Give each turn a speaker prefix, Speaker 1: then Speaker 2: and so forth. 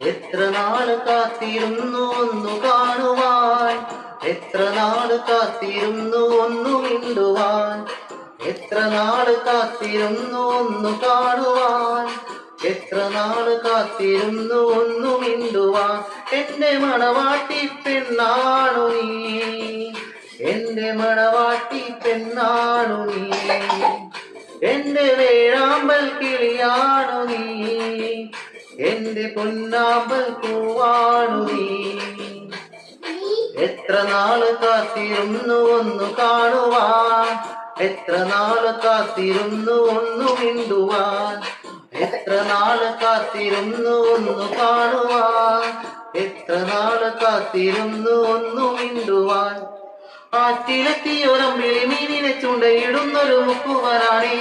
Speaker 1: എത്ര നാള് കാത്തിരുന്നു ഒന്നു കാണുവാൻ, എത്ര നാള് കാത്തിരുന്നു ഒന്നു മിണ്ടുവാൻ, എത്ര നാള് കാത്തിരുന്നു ഒന്നു കാണുവാൻ, എത്ര നാള് കാത്തിരുന്നു ഒന്നു മിണ്ടുവാൻ. എന്റെ മണവാട്ടി പെണ്ണാണു നീ, എന്റെ മണവാട്ടി പെണ്ണാണു നീ, എന്റെ വേഴാമ്പൽ കിളിയാണു നീ, എന്റെ പൊന്നാമ്പൽ പൂവാണു നീ. എത്ര നാള് കാത്തിരുന്നു ഒന്നു കാണുവാൻ, എത്ര നാള് കാത്തിരുന്നു ഒന്നു മിണ്ടുവാൻ, എത്ര നാള് കാത്തിരുന്നു ഒന്നു കാണുവാൻ, എത്ര നാള് കാത്തിരുന്നു ഒന്നു മിണ്ടുവാൻ. ആറ്റിലെത്തിയൊരമ്പിളി മീനിനെ ചുണ്ടയിടുന്നൊരു മുക്കുവനാണേ.